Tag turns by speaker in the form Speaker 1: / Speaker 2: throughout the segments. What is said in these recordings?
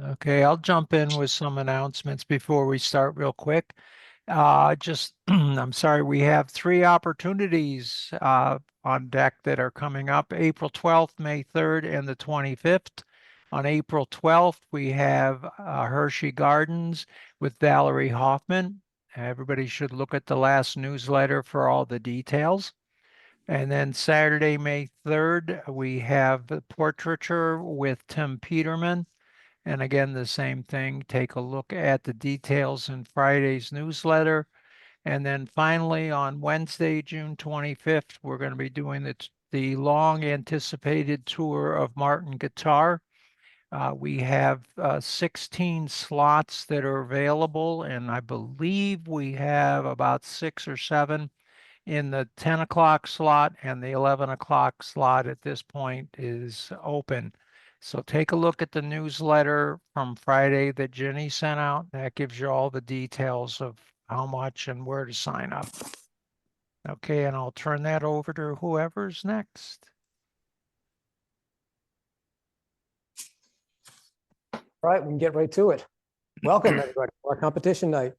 Speaker 1: Okay, I'll jump in with some announcements before we start real quick. I'm sorry, we have three opportunities on deck that are coming up April 12th, May 3rd, and the 25th. On April 12th, we have Hershey Gardens with Valerie Hoffman. Everybody should look at the last newsletter for all the details. And then Saturday, May 3rd, we have the Portraiture with Tim Peterman. And again, the same thing, take a look at the details in Friday's newsletter. And then finally, on Wednesday, June 25th, we're going to be doing the long anticipated tour of Martin Guitar. We have 16 slots that are available, and I believe we have about 6 or 7 in the 10 o'clock slot, and the 11 o'clock slot at this point is open. So take a look at the newsletter from Friday that Jenny sent out. That gives you all the details of how much and where to sign up. Okay, and I'll turn that over to whoever's next.
Speaker 2: All right, we can get right to it. Welcome, everybody, to our competition night.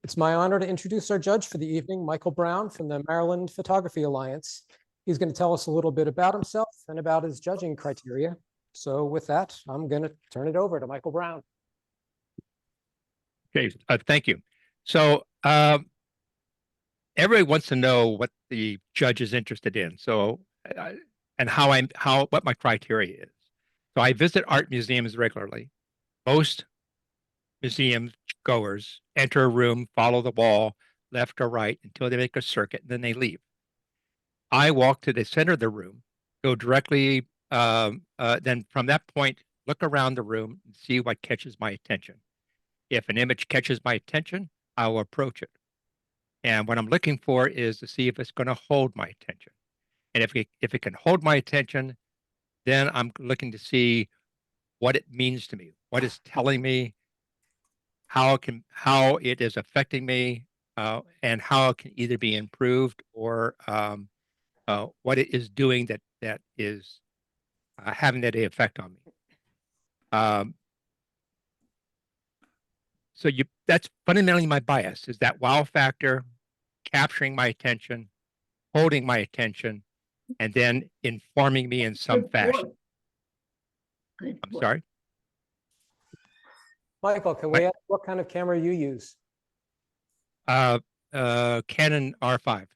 Speaker 2: It's my honor to introduce our judge for the evening, Michael Brown from the Maryland Photography Alliance. He's going to tell us a little bit about himself and about his judging criteria. So with that, I'm going to turn it over to Michael Brown.
Speaker 3: Okay, thank you. So everybody wants to know what the judge is interested in. So and what my criteria is. So I visit art museums regularly. Most museum goers enter a room, follow the wall, left or right, until they make a circuit, and then they leave. I walk to the center of the room, go directly, then from that point, look around the room and see what catches my attention. If an image catches my attention, I will approach it. And what I'm looking for is to see if it's going to hold my attention. And if it can hold my attention, then I'm looking to see what it means to me, what it's telling me, how it is affecting me, and how it can either be improved or what it is doing that is having that effect on me. So that's fundamentally my bias, is that wow factor, capturing my attention, holding my attention, and then informing me in some fashion. I'm sorry?
Speaker 2: Michael, can we ask what kind of camera you use?
Speaker 3: Canon R5.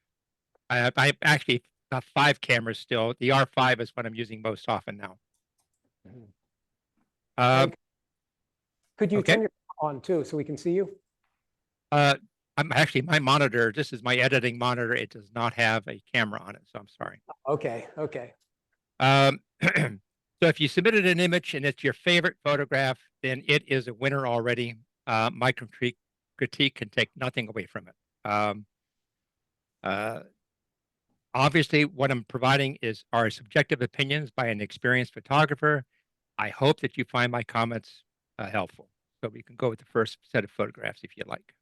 Speaker 3: I actually got 5 cameras still. The R5 is what I'm using most often now.
Speaker 2: Could you turn your on too, so we can see you?
Speaker 3: I'm actually, my monitor, this is my editing monitor. It does not have a camera on it, so I'm sorry.
Speaker 2: Okay.
Speaker 3: So if you submitted an image and it's your favorite photograph, then it is a winner already. My critique can take nothing away from it. Obviously, what I'm providing are subjective opinions by an experienced photographer. I hope that you find my comments helpful. So we can go with the first set of photographs if you like.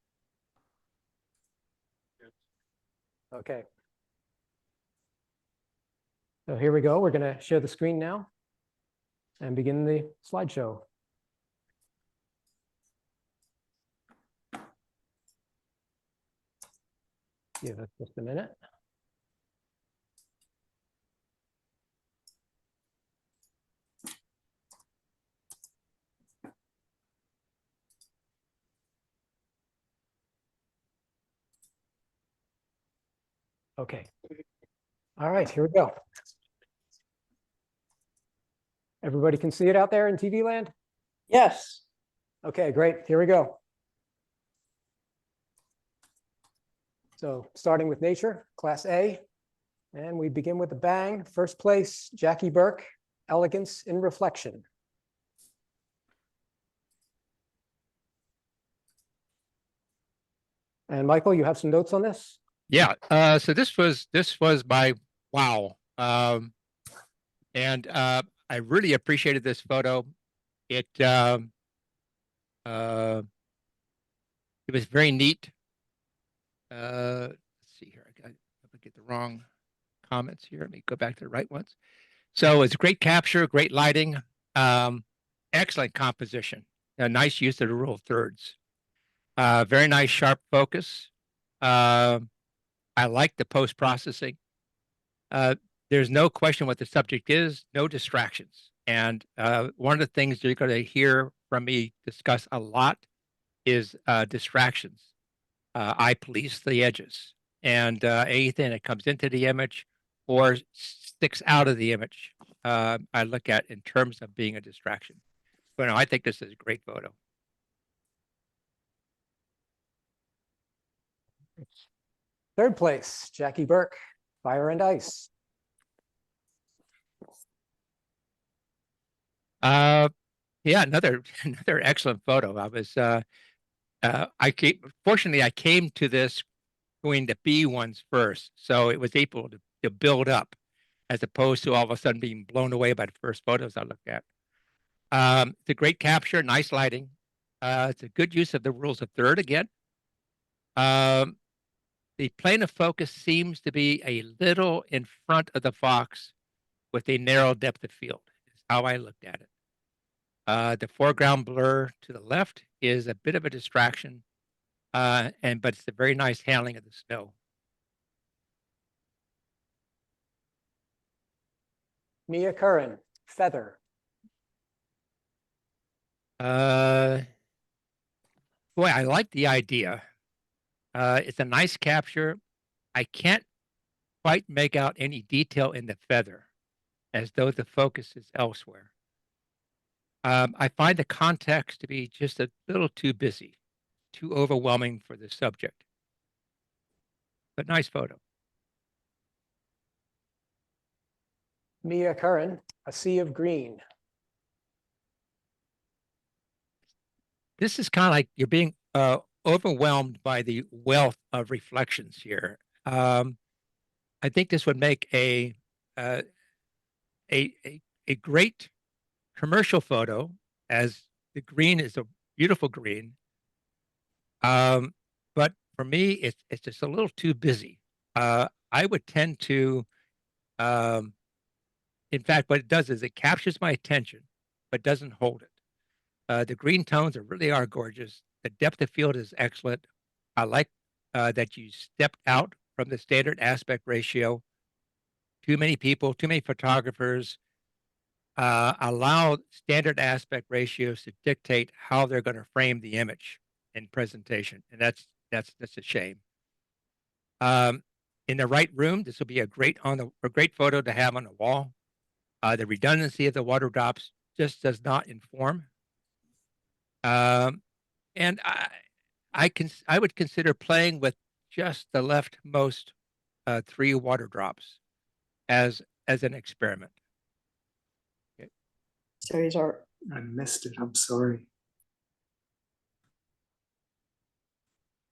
Speaker 2: Okay. So here we go. We're going to share the screen now and begin the slideshow. Give us just a minute. Okay. All right, here we go. Everybody can see it out there in TV land?
Speaker 4: Yes.
Speaker 2: Okay, great. Here we go. So starting with nature, class A, and we begin with a bang. First place, Jackie Burke, Elegance in Reflection. And Michael, you have some notes on this?
Speaker 3: Yeah. So this was my wow. And I really appreciated this photo. It was very neat. Let's see here. I get the wrong comments here. Let me go back to the right ones. So it's a great capture, great lighting, excellent composition. a nice use of the rule of thirds. Very nice sharp focus. I like the post processing. There's no question what the subject is, no distractions. And one of the things you're going to hear from me discuss a lot is distractions. I police the edges, and anything that comes into the image or sticks out of the image, I look at in terms of being a distraction. But no, I think this is a great photo.
Speaker 2: Third place, Jackie Burke, Fire and Ice.
Speaker 3: Yeah, another excellent photo. Fortunately, I came to this going to B ones first, so it was able to build up as opposed to all of a sudden being blown away by the first photos I looked at. It's a great capture, nice lighting. It's a good use of the rules of third again. The plane of focus seems to be a little in front of the fox with a narrow depth of field, is how I looked at it. The foreground blur to the left is a bit of a distraction, but it's a very nice handling of the snow.
Speaker 2: Mia Curran, Feather.
Speaker 3: Boy, I like the idea. It's a nice capture. I can't quite make out any detail in the feather, as though the focus is elsewhere. I find the context to be just a little too busy, too overwhelming for the subject. But nice photo.
Speaker 2: Mia Curran, A Sea of Green.
Speaker 3: This is kind of like you're being overwhelmed by the wealth of reflections here. I think this would make uh, a great commercial photo, as the green is a beautiful green. But for me, it's just a little too busy. I would tend to, um, in fact, what it does is it captures my attention, but doesn't hold it. The green tones really are gorgeous. The depth of field is excellent. I like that you stepped out from the standard aspect ratio. Too many people, too many photographers allow standard aspect ratios to dictate how they're going to frame the image in presentation, and that's a shame. In the right room, this will be a great photo to have on the wall. The redundancy of the water drops just does not inform. And I would consider playing with just the leftmost 3 water drops as an experiment. Okay.
Speaker 4: Sorry, sorry.
Speaker 5: I missed it. I'm sorry.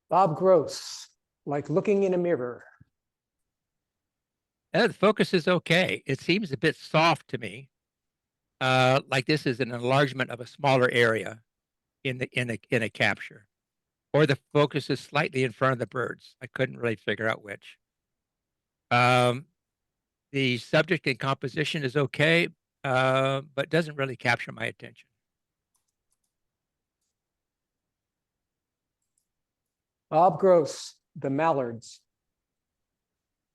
Speaker 2: Bob Gross, Like Looking in a Mirror.
Speaker 3: The focus is okay. It seems a bit soft to me, like this is an enlargement of a smaller area in a capture, or the focus is slightly in front of the birds. I couldn't really figure out which. The subject and composition is okay, but doesn't really capture my attention.
Speaker 2: Bob Gross, The Mallards.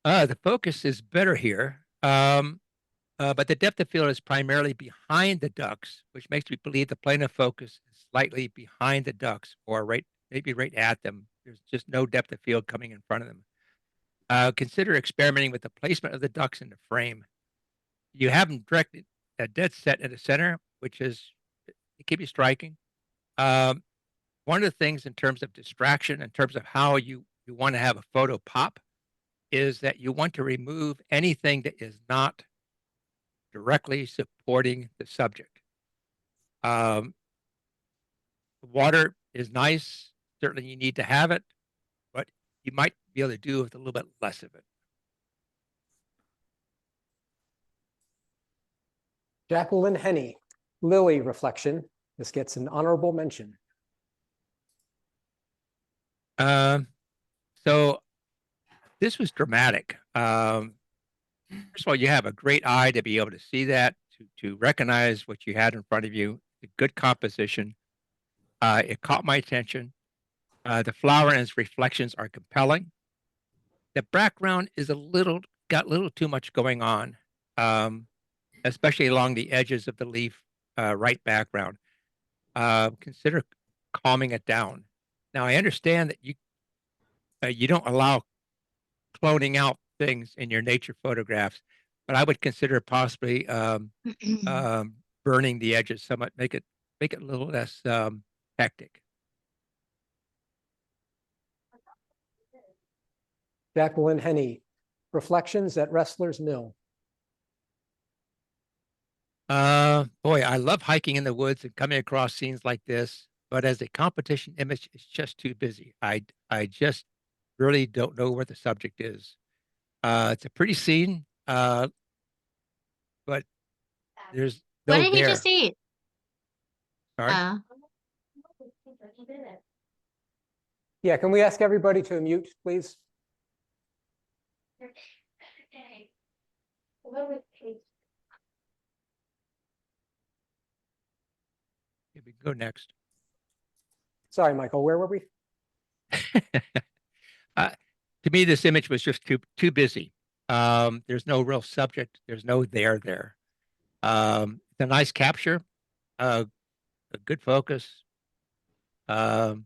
Speaker 3: The focus is better here, but the depth of field is primarily behind the ducks, which makes me believe the plane of focus is slightly behind the ducks, or maybe right at them. There's just no depth of field coming in front of them. Consider experimenting with the placement of the ducks in the frame. You have them directed a dead set in the center, which is, it can be striking. One of the things in terms of distraction, in terms of how you want to have a photo pop, is that you want to remove anything that is not directly supporting the subject. Water is nice. Certainly you need to have it, but you might be able to do with a little bit less of it.
Speaker 2: Jacqueline Henney, Lily Reflection. This gets an honorable mention.
Speaker 3: So this was dramatic. First of all, you have a great eye to be able to see that, to recognize what you had in front of you, a good composition. It caught my attention. The flower and its reflections are compelling. The background is got a little too much going on, especially along the edges of the leaf, right background. Consider calming it down. Now, I understand that you don't allow cloning out things in your nature photographs, but I would consider possibly burning the edges somewhat, make it a little less hectic.
Speaker 2: Jacqueline Henney, Reflections at Wrestler's Mill.
Speaker 3: Boy, I love hiking in the woods and coming across scenes like this, but as a competition image, it's just too busy. I just really don't know where the subject is. It's a pretty scene, but there's
Speaker 4: What
Speaker 3: no
Speaker 4: did he
Speaker 3: there.
Speaker 4: just eat?
Speaker 3: Sorry.
Speaker 2: Yeah, can we ask everybody to mute, please?
Speaker 3: We can go next.
Speaker 2: Sorry, Michael, where were we?
Speaker 3: To me, this image was just too busy. There's no real subject. There's no there there. It's a nice capture, a good focus, but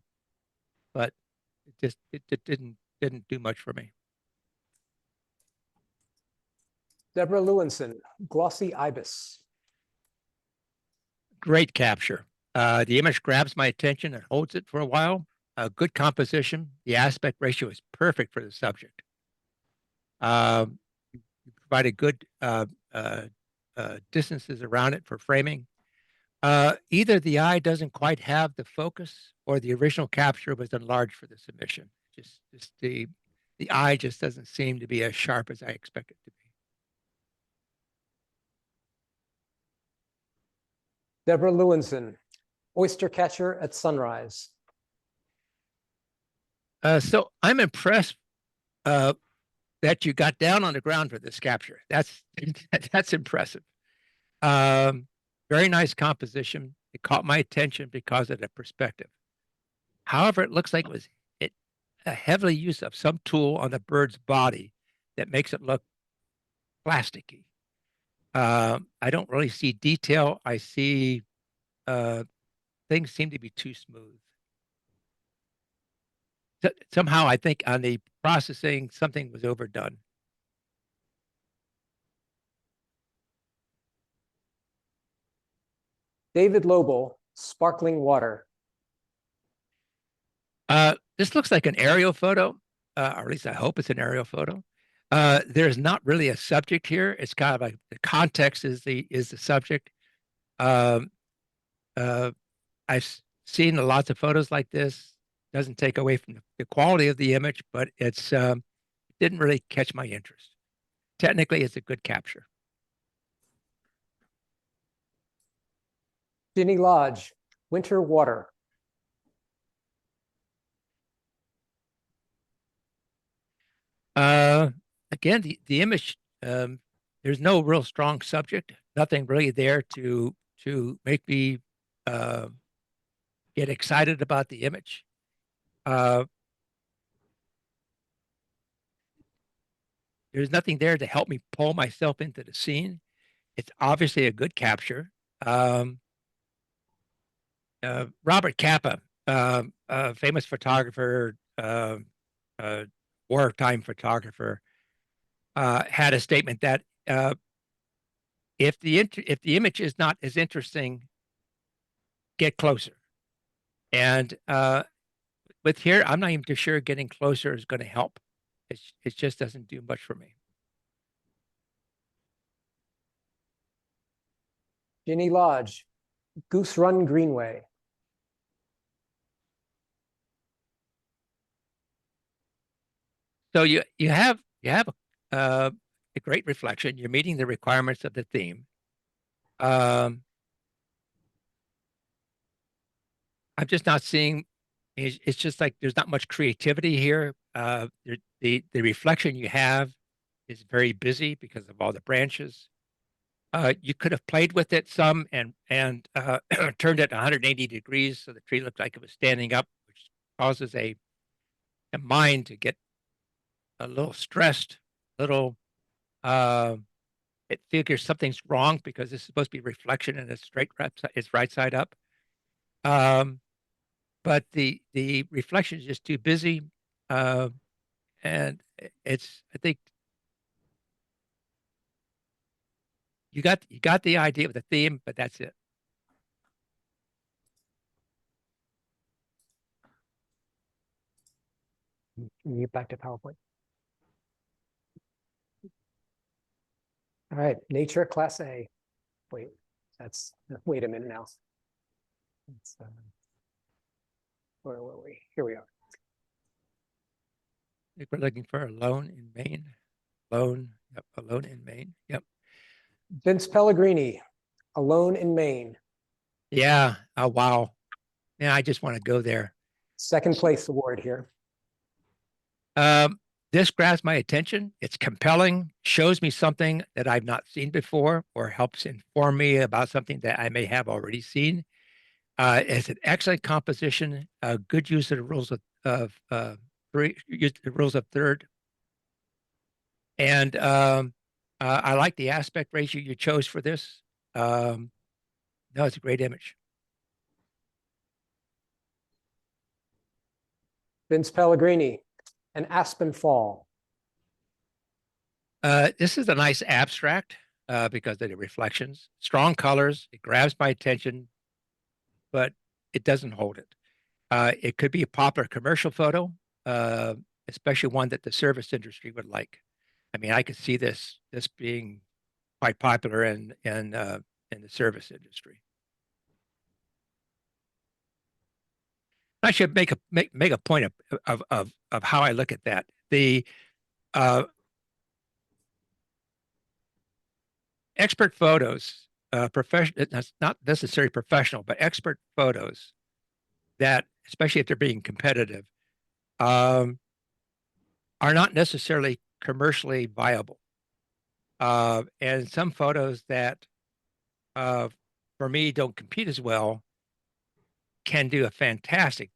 Speaker 3: it didn't do much for me.
Speaker 2: Deborah Lewinson, Glossy Ibis.
Speaker 3: Great capture. The image grabs my attention and holds it for a while. Good composition. The aspect ratio is perfect for the subject. You provided good distances around it for framing. Either the eye doesn't quite have the focus or the original capture was enlarged for the submission. Just the eye just doesn't seem to be as sharp as I expect it to be.
Speaker 2: Deborah Lewinson, Oyster Catcher at Sunrise.
Speaker 3: So I'm impressed that you got down on the ground for this capture. That's impressive. Very nice composition. It caught my attention because of the perspective. However, it looks like it was a heavily use of some tool on the bird's body that makes it look plasticky. I don't really see detail. I see things seem to be too smooth. Somehow, I think on the processing, something was overdone.
Speaker 2: David Lobel, Sparkling Water.
Speaker 3: This looks like an aerial photo, or at least I hope it's an aerial photo. There's not really a subject here. It's kind of like the context is the subject. I've seen lots of photos like this. Doesn't take away from the quality of the image, but it's didn't really catch my interest. Technically, it's a good capture.
Speaker 2: Ginny Lodge, Winter Water.
Speaker 3: Again, the image, there's no real strong subject, nothing really there to make me get excited about the image. There's nothing there to help me pull myself into the scene. It's obviously a good capture. Robert Capa, famous photographer, wartime photographer, had a statement that if the image is not as interesting, get closer. And with here, I'm not even too sure getting closer is going to help. It just doesn't do much for me.
Speaker 2: Ginny Lodge, Goose Run Greenway.
Speaker 3: So you have a great reflection. You're meeting the requirements of the theme. I'm just not seeing. It's just like there's not much creativity here. The reflection you have is very busy because of all the branches. You could have played with it some and turned it 180 degrees so the tree looked like it was standing up, which causes a mind to get a little stressed, little uh, it figures something's wrong because this is supposed to be reflection and it's right side up. Um, but the reflection is just too busy, uh, and I think you got the idea of the theme, but that's it.
Speaker 2: Can you get back to PowerPoint? All right, nature class A. Wait, wait a minute now. Where were we? Here we are.
Speaker 3: I think we're looking for Alone in Maine. Yep, Alone in Maine. Yep.
Speaker 2: Vince Pellegrini, Alone in Maine.
Speaker 3: Yeah. Oh, wow. Yeah, I just want to go there.
Speaker 2: Second place award here.
Speaker 3: Um, this grabs my attention. It's compelling, shows me something that I've not seen before, or helps inform me about something that I may have already seen. It's an excellent composition, good use of the rules of use the rules of third, and I like the aspect ratio you chose for this. No, it's a great image.
Speaker 2: Vince Pellegrini, An Aspen Fall.
Speaker 3: This is a nice abstract because of the reflections, strong colors. It grabs my attention, but it doesn't hold it. It could be a popular commercial photo, uh, especially one that the service industry would like. I mean, I could see this being quite popular in the service industry. I should make a point of how I look at that. The expert photos, professional, that's not necessarily professional, but expert photos that, especially if they're being competitive, um, are not necessarily commercially viable. And some photos that, uh, for me, don't compete as well can do a fantastic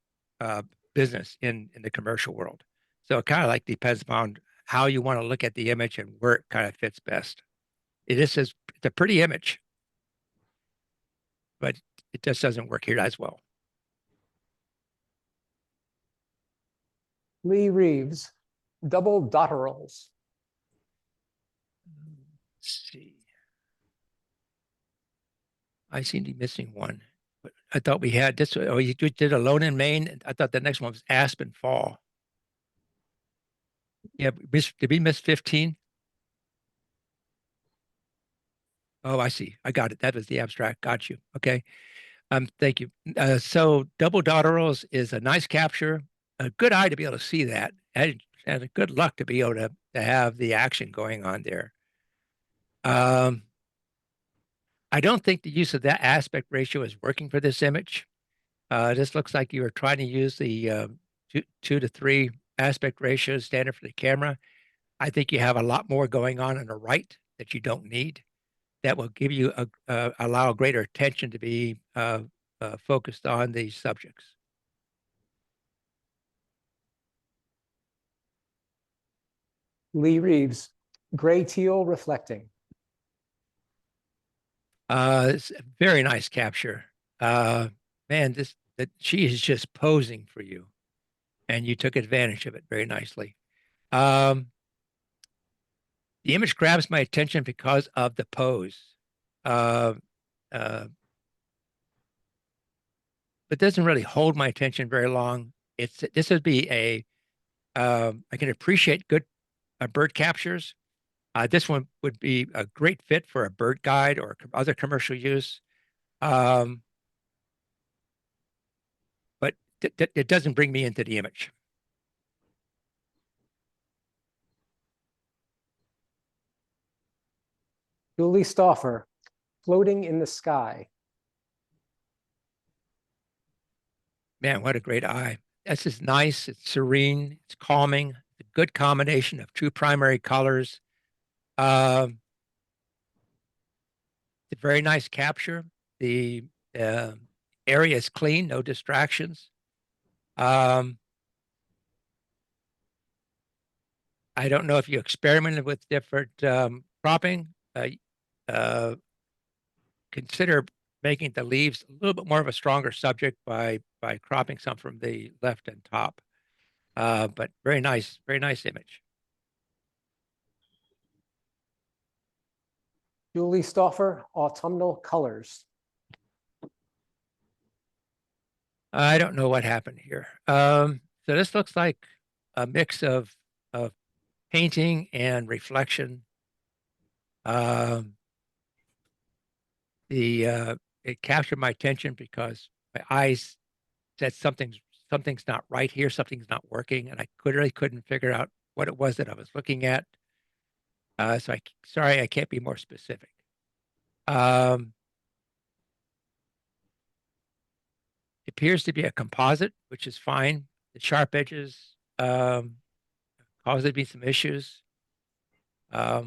Speaker 3: business in the commercial world. So it kind of like depends upon how you want to look at the image and where it kind of fits best. It's a pretty image, but it just doesn't work here as well.
Speaker 2: Lee Reeves, Double Dotterels.
Speaker 3: Let's see. I seem to be missing one. But I thought we had this. Oh, you did Alone in Maine. I thought the next one was Aspen Fall. Yeah, did we miss 15? Oh, I see. I got it. That was the abstract. Got you. Okay. Thank you. So Double Dotterels is a nice capture, a good eye to be able to see that, and a good luck to be able to have the action going on there. I don't think the use of that aspect ratio is working for this image. This looks like you are trying to use the 2:3 aspect ratio standard for the camera. I think you have a lot more going on the right that you don't need. That will give you allow greater attention to be focused on these subjects.
Speaker 2: Lee Reeves, Gray Teal Reflecting.
Speaker 3: It's a very nice capture. Man, she is just posing for you, and you took advantage of it very nicely. Um, the image grabs my attention because of the pose. Uh, uh, but doesn't really hold my attention very long. This would be I can appreciate good bird captures. This one would be a great fit for a bird guide or other commercial use. Um, but it doesn't bring me into the image.
Speaker 2: Julie Stauffer, Floating in the Sky.
Speaker 3: Man, what a great eye. This is nice. It's serene. It's calming. A good combination of two primary colors. Um, It's a very nice capture. The area is clean, no distractions. I don't know if you experimented with different cropping. Uh, consider making the leaves a little bit more of a stronger subject by cropping some from the left and top. But very nice image.
Speaker 2: Julie Stauffer, autumnal colors.
Speaker 3: I don't know what happened here. So this looks like a mix of painting and reflection. Um, it captured my attention because my eyes said something's not right here, something's not working, and I really couldn't figure out what it was that I was looking at. So sorry, I can't be more specific. It appears to be a composite, which is fine. The sharp edges cause there to be some issues. I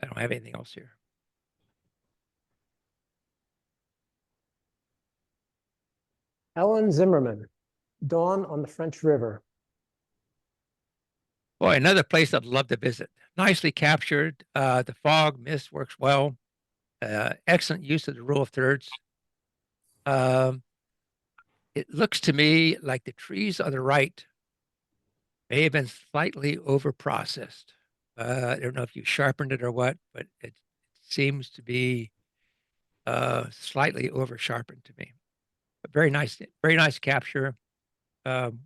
Speaker 3: don't have anything else here.
Speaker 2: Ellen Zimmerman, Dawn on the French River.
Speaker 3: Boy, another place I'd love to visit. Nicely captured. The fog mist works well. Excellent use of the rule of thirds. It looks to me like the trees on the right may have been slightly over processed. I don't know if you sharpened it or what, but it seems to be slightly over sharpened to me. But very nice capture. Um,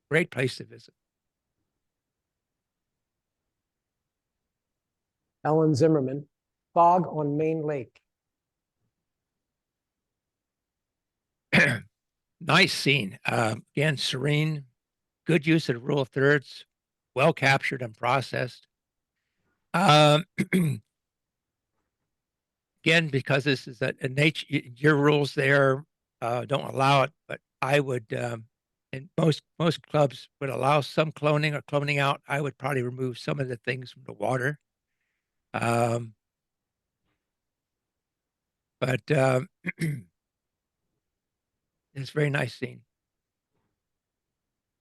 Speaker 3: Great place to visit.
Speaker 2: Ellen Zimmerman, fog on Main Lake.
Speaker 3: Nice scene. Again, serene, good use of the rule of thirds, well captured and processed. Again, because this is a nature, your rules there don't allow it, but I would, and most clubs would allow some cloning or cloning out. I would probably remove some of the things from the water. But it's a very nice scene.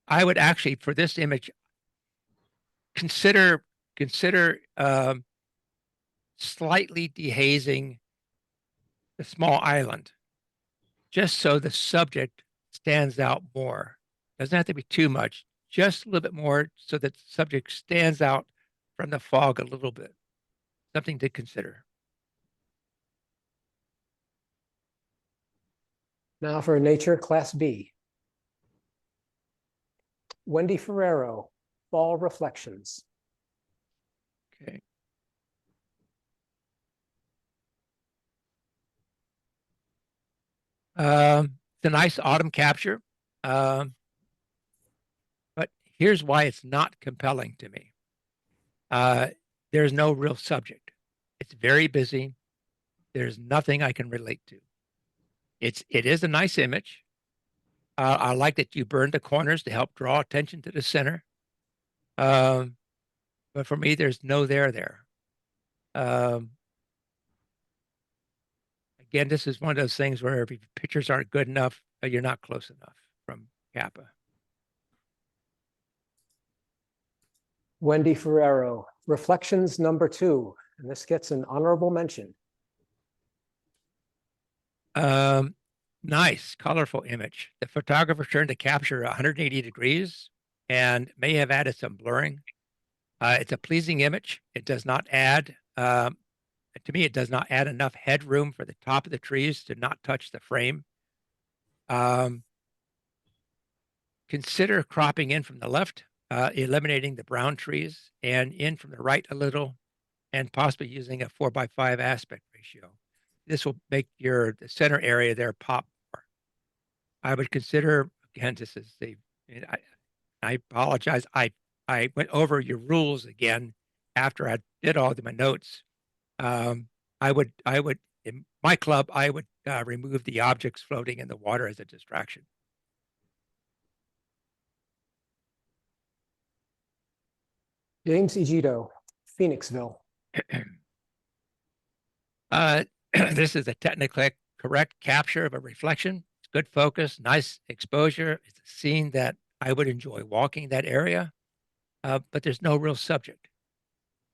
Speaker 3: I would actually, for this image, consider slightly dehazing the small island, just so the subject stands out more. Doesn't have to be too much, just a little bit more, so that the subject stands out from the fog a little bit. Something to consider.
Speaker 2: Now for nature, Class B. Wendy Ferrero, Fall Reflections.
Speaker 3: Okay. It's a nice autumn capture. But here's why it's not compelling to me. There's no real subject. It's very busy. There's nothing I can relate to. It is a nice image. I like that you burned the corners to help draw attention to the center. But for me, there's no there. Again, this is one of those things where if your pictures aren't good enough, you're not close enough from Kappa.
Speaker 2: Wendy Ferrero, Reflections #2, and this gets an honorable mention.
Speaker 3: Nice, colorful image. The photographer turned to capture 180 degrees and may have added some blurring. It's a pleasing image. It does not add, to me, it does not add enough headroom for the top of the trees to not touch the frame. Consider cropping in from the left, eliminating the brown trees, and in from the right a little, and possibly using a 4:5 aspect ratio. This will make the center area there pop more. I would consider, again, this is I apologize. I went over your rules again after I did all of my notes. I would, in my club, I would remove the objects floating in the water as a distraction.
Speaker 2: James Egito, Phoenixville.
Speaker 3: This is a technically correct capture of a reflection. It's good focus, nice exposure. It's a scene that I would enjoy walking that area, but there's no real subject.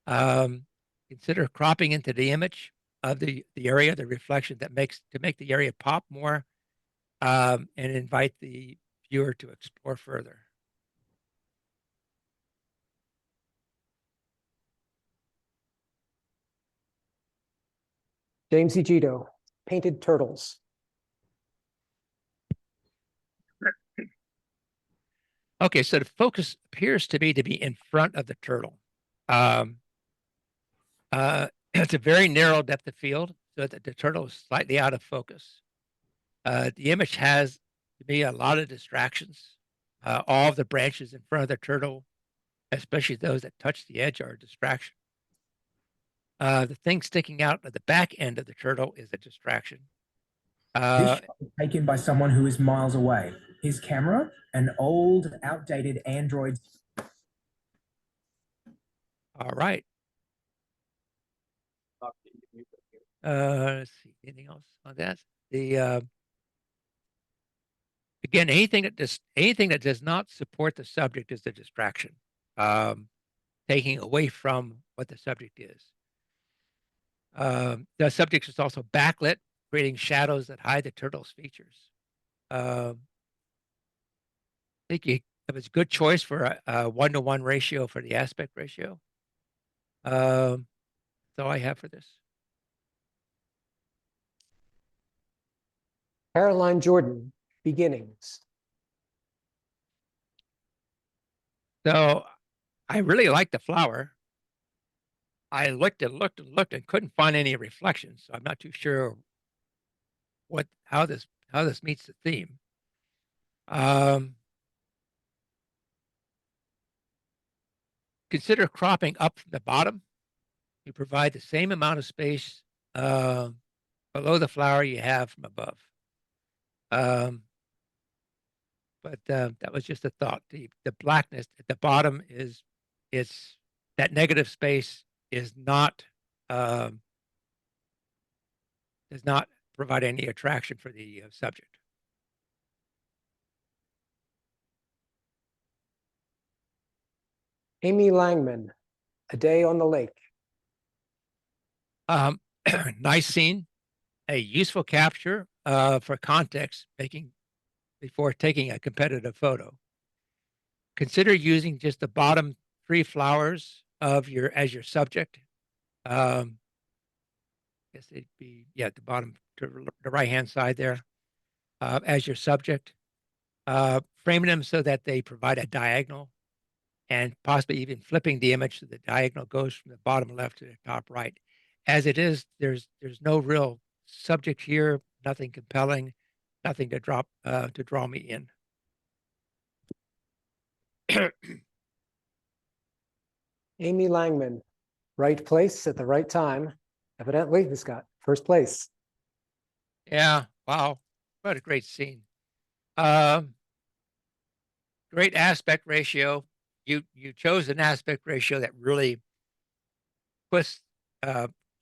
Speaker 3: Consider cropping into the image of the area, the reflection that makes to make the area pop more, and invite the viewer to explore further.
Speaker 2: James Egito, painted turtles.
Speaker 3: Okay, so the focus appears to me to be in front of the turtle. It's a very narrow depth of field, so that the turtle is slightly out of focus. The image has, to me, a lot of distractions. All of the branches in front of the turtle, especially those that touch the edge, are a distraction. The thing sticking out at the back end of the turtle is a distraction.
Speaker 4: This
Speaker 3: Uh,
Speaker 4: shot was taken by someone who is miles away. His camera, an old, outdated Android.
Speaker 3: all right. Let's see, anything else on that? The again, anything that does not support the subject is a distraction, taking away from what the subject is. The subject is also backlit, creating shadows that hide the turtle's features. I think it was a good choice for a 1-to-1 ratio for the aspect ratio. That's all I have for this.
Speaker 2: Caroline Jordan, beginnings.
Speaker 3: So I really like the flower. I looked and looked and looked and couldn't find any reflections. So I'm not too sure how this meets the theme. Consider cropping up from the bottom. You provide the same amount of space below the flower you have from above. But that was just a thought. The blackness at the bottom it's that negative space is not does not provide any attraction for the subject.
Speaker 2: Amy Langman, A Day on the Lake.
Speaker 3: Nice scene, a useful capture for context, before taking a competitive photo. Consider using just the bottom 3 flowers as your subject. Guess it'd be, yeah, the bottom to the right hand side there as your subject. Framing them so that they provide a diagonal, and possibly even flipping the image so the diagonal goes from the bottom left to the top right. As it is, there's no real subject here, nothing compelling, nothing to draw me in.
Speaker 2: Amy Langman, right place at the right time. Evidently, this got first place.
Speaker 3: Yeah, wow, what a great scene. Great aspect ratio. You chose an aspect ratio that really puts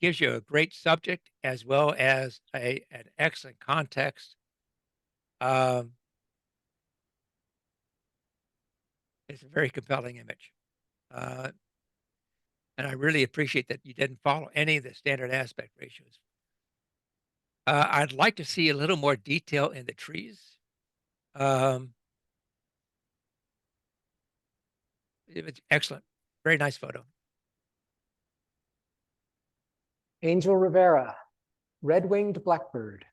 Speaker 3: gives you a great subject as well as an excellent context. It's a very compelling image. And I really appreciate that you didn't follow any of the standard aspect ratios. I'd like to see a little more detail in the trees. It was excellent. Very nice photo.
Speaker 2: Angel Rivera, Red-Winged Blackbird.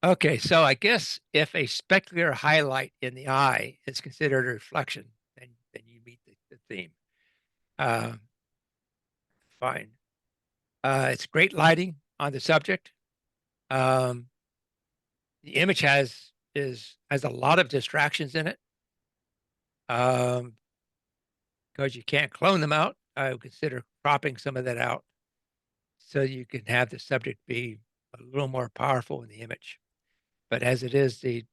Speaker 3: Okay, so I guess if a specular highlight in the eye is considered a reflection, then you meet the theme. Fine. It's great lighting on the subject. The image has a lot of distractions in it. Because you can't clone them out, I would consider cropping some of that out so you can have the subject be a little more powerful in the image. But as it is, the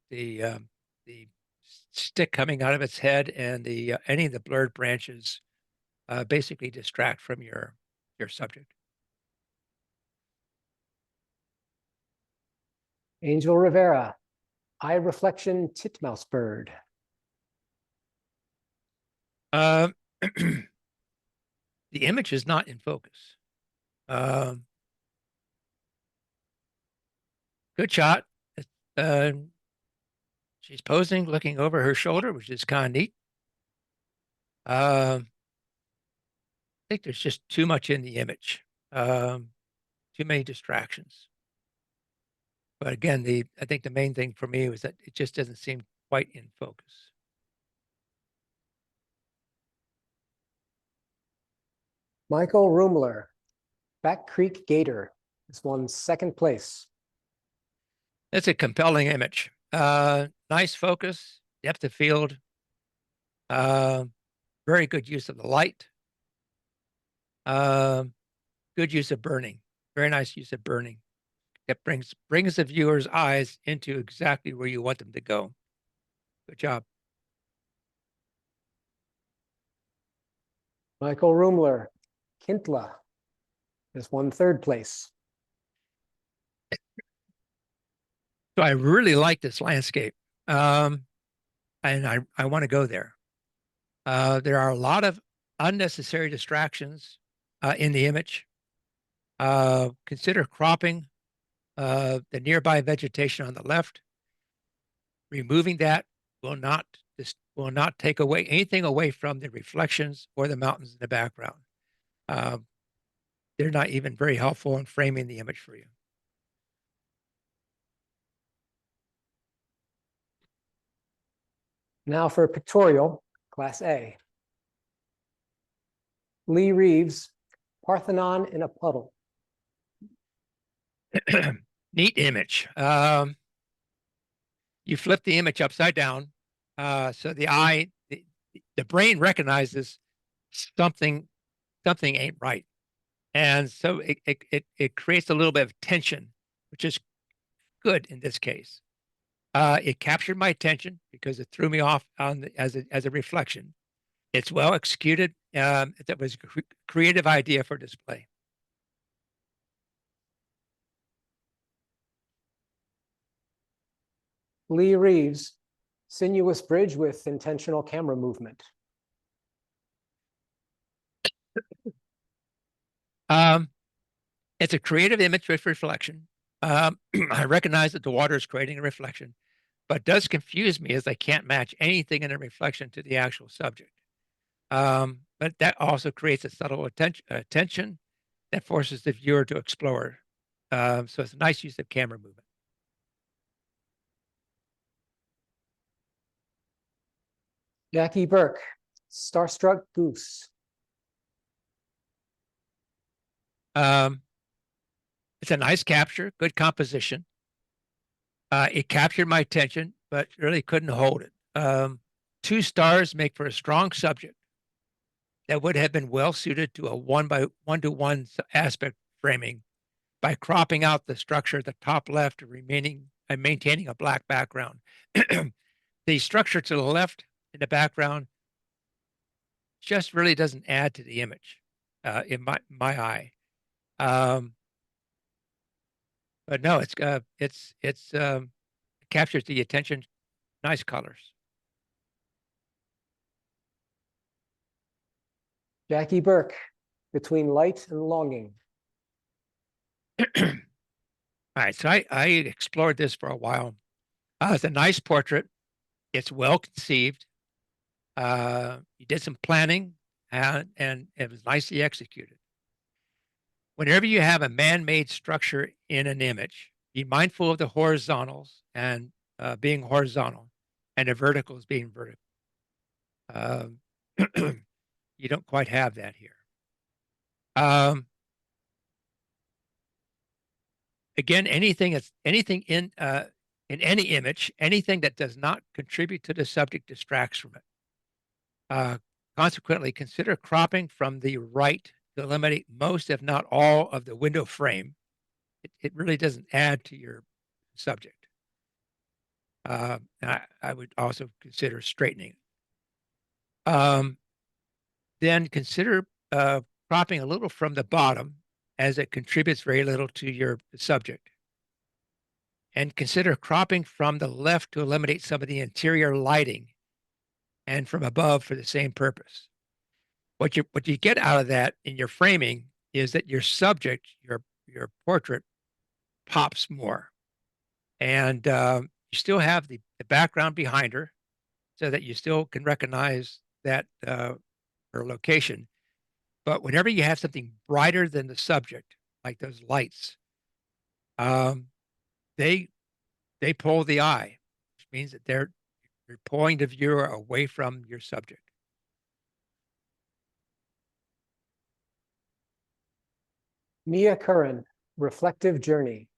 Speaker 3: stick coming out of its head and any of the blurred branches basically distract from your your subject.
Speaker 2: Angel Rivera, eye reflection titmouse bird.
Speaker 3: Um, the image is not in focus. Good shot. Uh, she's posing, looking over her shoulder, which is kind of neat. I think there's just too much in the image, too many distractions. But again, I think the main thing for me was that it just doesn't seem quite in focus.
Speaker 2: Michael Rumler, Back Creek Gator. This won second place.
Speaker 3: It's a compelling image. Nice focus, depth of field, very good use of the light, good use of burning, very nice use of burning. It brings the viewer's eyes into exactly where you want them to go. Good job.
Speaker 2: Michael Rumler, Kintla. This won third place.
Speaker 3: So I really like this landscape. And I want to go there. There are a lot of unnecessary distractions in the image. Consider cropping the nearby vegetation on the left. Removing that will not take away anything away from the reflections or the mountains in the background. They're not even very helpful in framing the image for you.
Speaker 2: Now for a pictorial, Class A. Lee Reeves, Parthenon in a puddle.
Speaker 3: Neat image. You flip the image upside down, so the brain recognizes something ain't right, and so it creates a little bit of tension, which is good in this case. It captured my attention because it threw me off as a reflection. It's well executed. That was a creative idea for display.
Speaker 2: Lee Reeves, sinuous bridge with intentional camera movement.
Speaker 3: It's a creative image with reflection. I recognize that the water is creating a reflection, but it does confuse me as I can't match anything in a reflection to the actual subject. But that also creates a subtle tension that forces the viewer to explore. So it's a nice use of camera movement.
Speaker 2: Jackie Burke, starstruck goose.
Speaker 3: It's a nice capture, good composition. It captured my attention, but really couldn't hold it. 2 stars make for a strong subject that would have been well suited to a 1:1 aspect framing by cropping out the structure at the top left and maintaining a black background. The structure to the left in the background just really doesn't add to the image in my eye. But no, it captures the attention. Nice colors.
Speaker 2: Jackie Burke, between light and longing.
Speaker 3: All right, so I explored this for a while. It's a nice portrait. It's well conceived. You did some planning, and it was nicely executed. Whenever you have a man-made structure in an image, be mindful of the horizontals and being horizontal, and the verticals being vertical. You don't quite have that here. Again, anything in any image, anything that does not contribute to the subject distracts from it. Consequently, consider cropping from the right to eliminate most, if not all, of the window frame. It really doesn't add to your subject. I would also consider straightening. Then consider cropping a little from the bottom as it contributes very little to your subject. And consider cropping from the left to eliminate some of the interior lighting and from above for the same purpose. What you get out of that in your framing is that your subject, your portrait, pops more, and you still have the background behind her, so that you still can recognize that her location. But whenever you have something brighter than the subject, like those lights, um, they pull the eye, which means that they're pulling the viewer away from your subject.
Speaker 2: Mia Curran, Reflective Journey.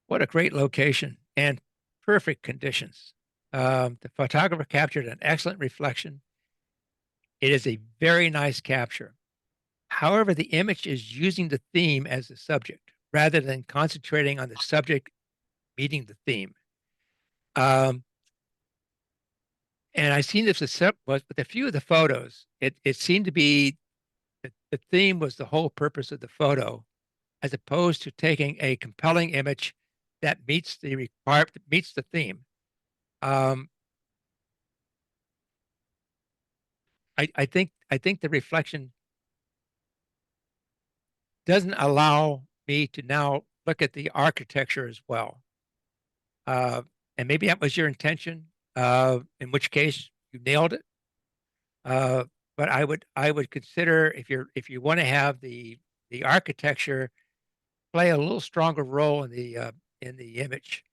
Speaker 3: What a great location and perfect conditions. The photographer captured an excellent reflection. It is a very nice capture. However, the image is using the theme as the subject rather than concentrating on the subject meeting the theme. And I've seen this with a few of the photos. It seemed to be the theme was the whole purpose of the photo, as opposed to taking a compelling image that meets the theme. I think the reflection doesn't allow me to now look at the architecture as well. And maybe that was your intention, in which case you nailed it. But I would consider, if you want to have the architecture play a little stronger role in the image,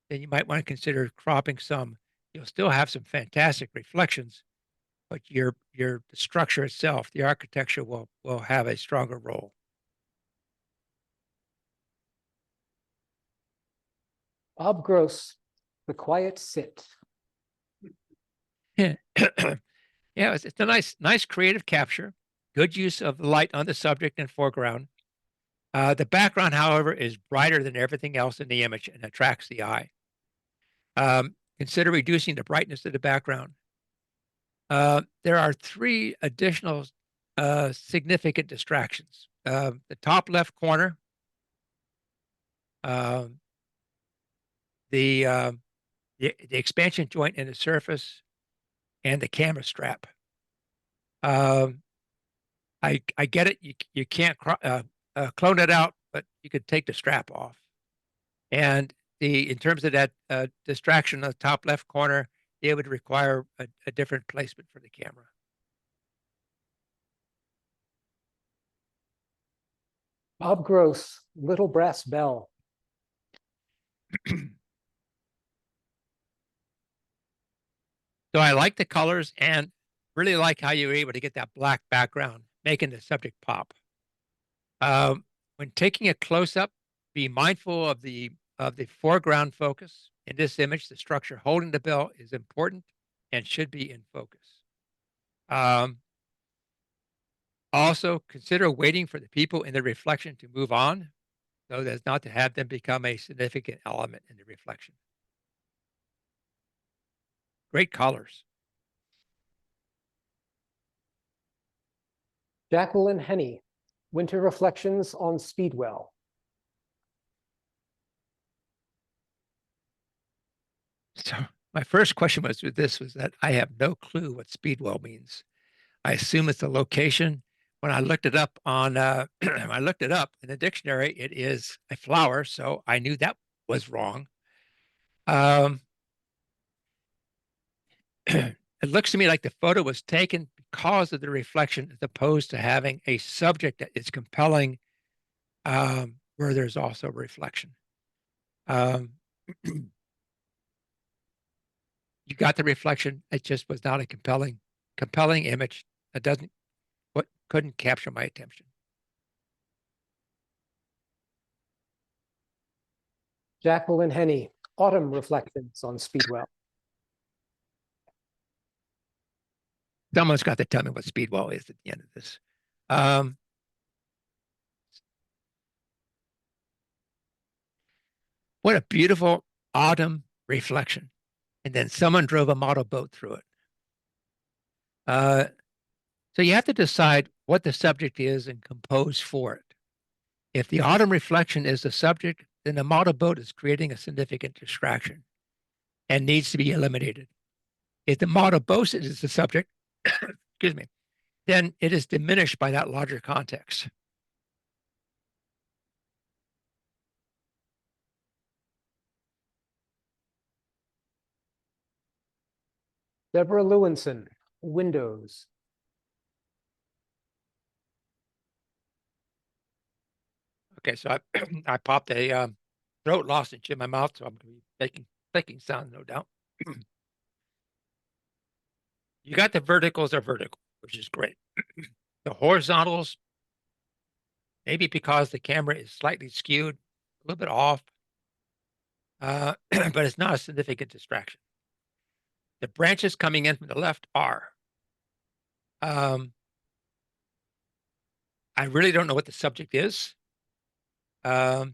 Speaker 3: then you might want to consider cropping some. You'll still have some fantastic reflections, but the structure itself, the architecture will have a stronger role.
Speaker 2: Bob Gross, The Quiet Sit.
Speaker 3: Yeah, it's a nice creative capture. Good use of the light on the subject and foreground. The background, however, is brighter than everything else in the image and attracts the eye. Consider reducing the brightness of the background. There are three additional significant distractions. The top left corner, um, the expansion joint in the surface, and the camera strap. I get it. You can't clone it out, but you could take the strap off. And in terms of that distraction on the top left corner, it would require a different placement for the camera.
Speaker 2: Bob Gross, Little Brass Bell.
Speaker 3: So I like the colors and really like how you were able to get that black background, making the subject pop. When taking a close up, be mindful of the foreground focus. In this image, the structure holding the bell is important and should be in focus. Also, consider waiting for the people in the reflection to move on, so as not to have them become a significant element in the reflection. Great colors.
Speaker 2: Jacqueline Henney, Winter Reflections on Speedwell.
Speaker 3: So my first question was with this was that I have no clue what speedwell means. I assume it's a location. When I looked it up on, I looked it up in the dictionary, it is a flower. So I knew that was wrong. It looks to me like the photo was taken because of the reflection, as opposed to having a subject that is compelling, where there's also reflection. You got the reflection. It just was not a compelling image. That couldn't capture my attention.
Speaker 2: Jacqueline Henney, Autumn Reflections on Speedwell.
Speaker 3: Someone's got to tell me what speedwell is at the end of this. What a beautiful autumn reflection. And then someone drove a model boat through it. So you have to decide what the subject is and compose for it. If the autumn reflection is the subject, then the model boat is creating a significant distraction and needs to be eliminated. If the model boat is the subject, excuse me, then it is diminished by that larger context.
Speaker 2: Deborah Lewinson, Windows.
Speaker 3: Okay, so I I popped a throat lozenge in my mouth, so I'm going to be making sound, no doubt. You got the verticals are vertical, which is great. The horizontals, maybe because the camera is slightly skewed, a little bit off, but it's not a significant distraction. The branches coming in from the left are. I really don't know what the subject is. Again,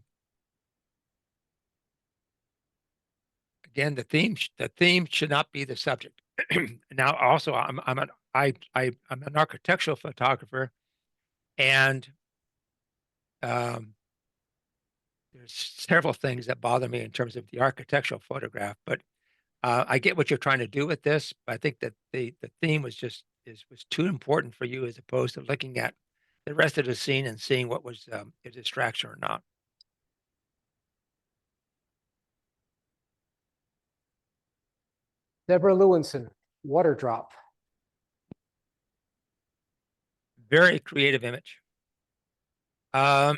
Speaker 3: the theme should not be the subject. Now, also, I'm an architectural photographer, and there's several things that bother me in terms of the architectural photograph. But I get what you're trying to do with this. But I think that the theme was was too important for you as opposed to looking at the rest of the scene and seeing what was a distraction or not.
Speaker 2: Deborah Lewinson, Water Drop.
Speaker 3: Very creative image. To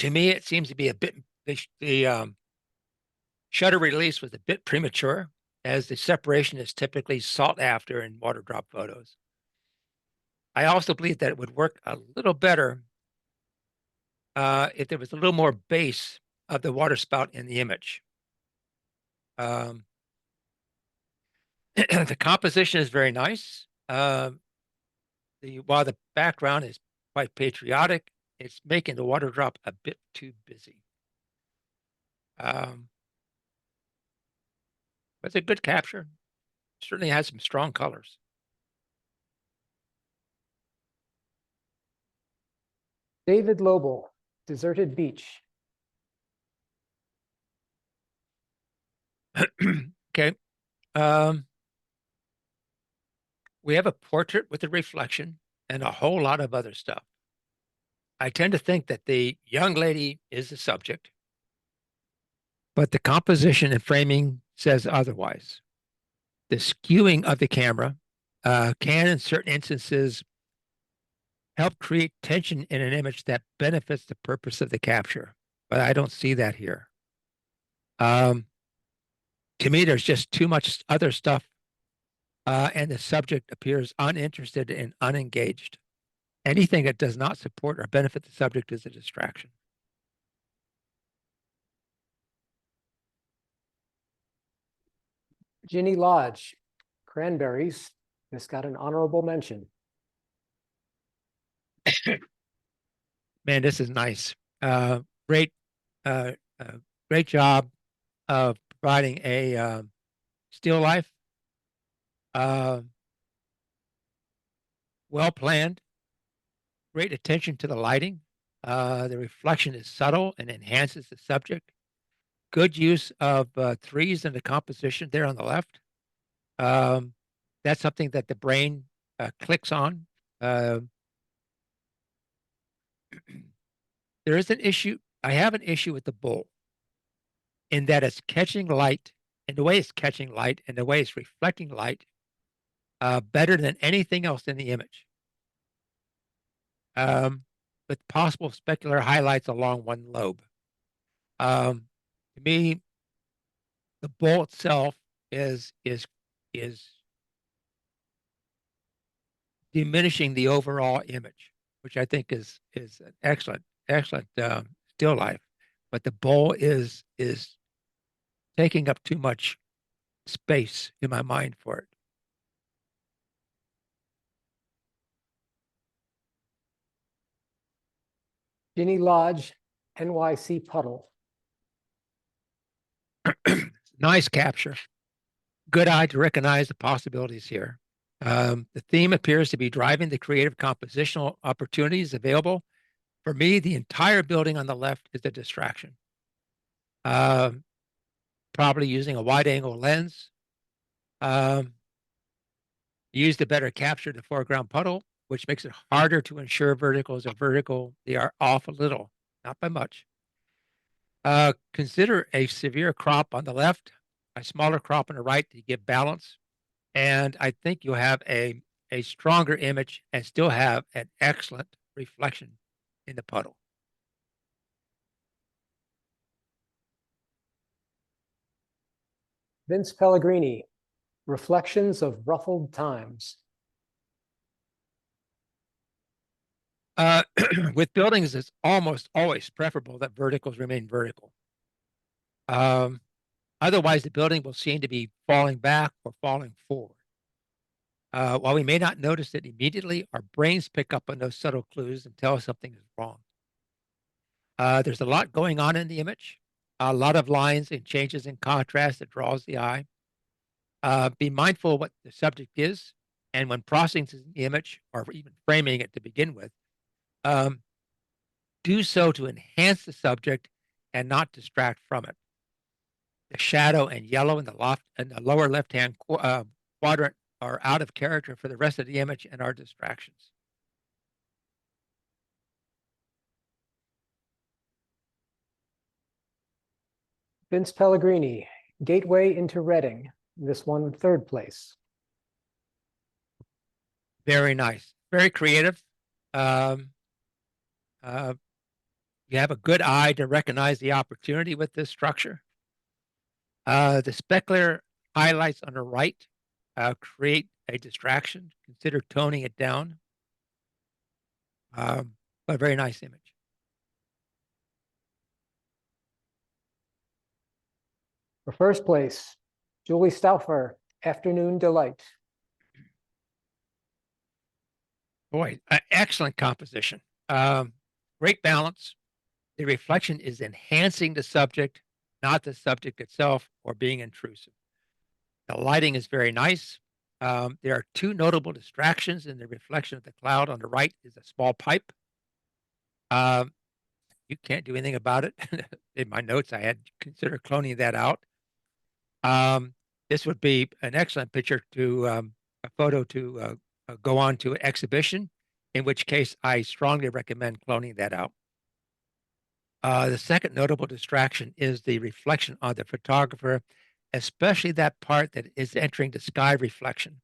Speaker 3: me, it seems to be a bit the shutter release was a bit premature, as the separation is typically sought after in water drop photos. I also believe that it would work a little better if there was a little more base of the water spout in the image. The composition is very nice. While the background is quite patriotic, it's making the water drop a bit too busy. But it's a good capture. Certainly has some strong colors.
Speaker 2: David Lobel, Deserted Beach.
Speaker 3: Okay. We have a portrait with a reflection and a whole lot of other stuff. I tend to think that the young lady is the subject, but the composition and framing says otherwise. The skewing of the camera can, in certain instances, help create tension in an image that benefits the purpose of the capture, but I don't see that here. To me, there's just too much other stuff, and the subject appears uninterested and unengaged. Anything that does not support or benefit the subject is a distraction.
Speaker 2: Ginny Lodge, Cranberries. This got an honorable mention.
Speaker 3: Man, this is nice. Great, uh, great job of providing a still life. Well planned. Great attention to the lighting. The reflection is subtle and enhances the subject. Good use of threes in the composition there on the left. That's something that the brain clicks on. There is an issue. I have an issue with the bowl in that it's catching light, and the way it's catching light, and the way it's reflecting light better than anything else in the image. With possible specular highlights along one lobe. To me, the bowl itself is diminishing the overall image, which I think is an excellent still life. But the bowl is taking up too much space in my mind for it.
Speaker 2: Ginny Lodge, NYC Puddle.
Speaker 3: Nice capture. Good eye to recognize the possibilities here. The theme appears to be driving the creative compositional opportunities available. For me, the entire building on the left is a distraction. Um, Probably using a wide angle lens. Used to better capture the foreground puddle, which makes it harder to ensure verticals are vertical. They are off a little, not by much. Consider a severe crop on the left, a smaller crop on the right to give balance. And I think you'll have a stronger image and still have an excellent reflection in the puddle.
Speaker 2: Vince Pellegrini, Reflections of Ruffled Times.
Speaker 3: With buildings, it's almost always preferable that verticals remain vertical. Otherwise, the building will seem to be falling back or falling forward. While we may not notice it immediately, our brains pick up on those subtle clues and tell us something is wrong. There's a lot going on in the image, a lot of lines and changes in contrast that draws the eye. Be mindful of what the subject is, and when processing the image or even framing it to begin with, do so to enhance the subject and not distract from it. The shadow and yellow in the lower left-hand quadrant are out of character for the rest of the image and are distractions.
Speaker 2: Vince Pellegrini, Gateway into Reading. This one, third place.
Speaker 3: Very nice, very creative. You have a good eye to recognize the opportunity with this structure. The specular highlights on the right create a distraction. Consider toning it down. But a very nice image.
Speaker 2: For first place, Julie Stauffer, Afternoon Delight.
Speaker 3: Boy, excellent composition. Great balance. The reflection is enhancing the subject, not the subject itself or being intrusive. The lighting is very nice. There are two notable distractions in the reflection of the cloud. On the right is a small pipe. You can't do anything about it. In my notes, I had considered cloning that out. This would be an excellent picture to a photo to go on to an exhibition, in which case I strongly recommend cloning that out. The second notable distraction is the reflection on the photographer, especially that part that is entering the sky reflection.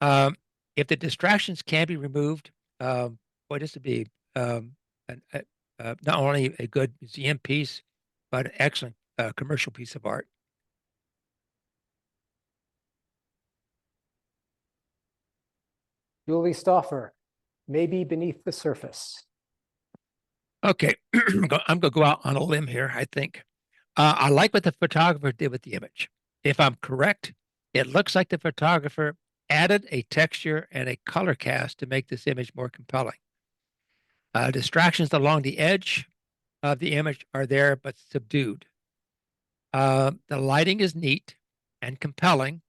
Speaker 3: If the distractions can be removed, boy, this would be not only a good museum piece, but an excellent commercial piece of art.
Speaker 2: Julie Stauffer, Maybe Beneath the Surface.
Speaker 3: Okay, I'm going to go out on a limb here, I think. I like what the photographer did with the image. If I'm correct, it looks like the photographer added a texture and a color cast to make this image more compelling. Distractions along the edge of the image are there, but subdued. The lighting is neat and compelling.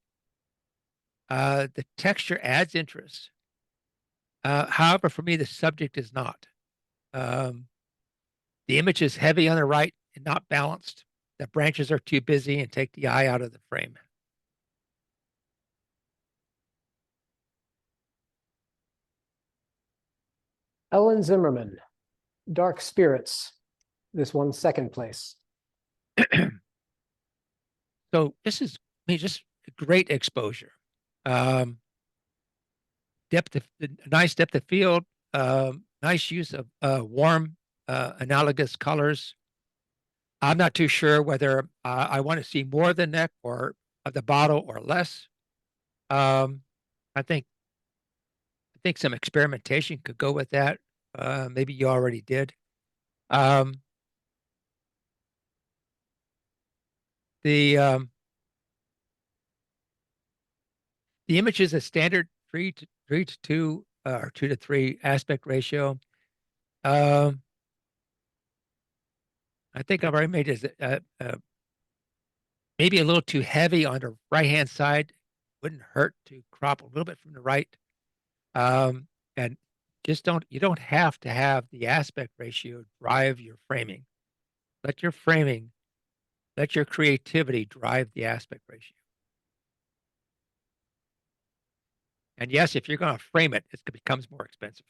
Speaker 3: The texture adds interest. However, for me, the subject is not. The image is heavy on the right and not balanced. The branches are too busy and take the eye out of the frame.
Speaker 2: Ellen Zimmerman, Dark Spirits. This one, second place.
Speaker 3: So this is, I mean, just great exposure. Nice depth of field, nice use of warm, analogous colors. I'm not too sure whether I want to see more of the neck or of the bottle or less. I think some experimentation could go with that. Maybe you already did. The image is a standard 3:2 or 2:3 aspect ratio. I think I've already made it maybe a little too heavy on the right-hand side. wouldn't hurt to crop a little bit from the right. And just you don't have to have the aspect ratio drive your framing. Let your framing, let your creativity drive the aspect ratio. And yes, if you're going to frame it, it becomes more expensive.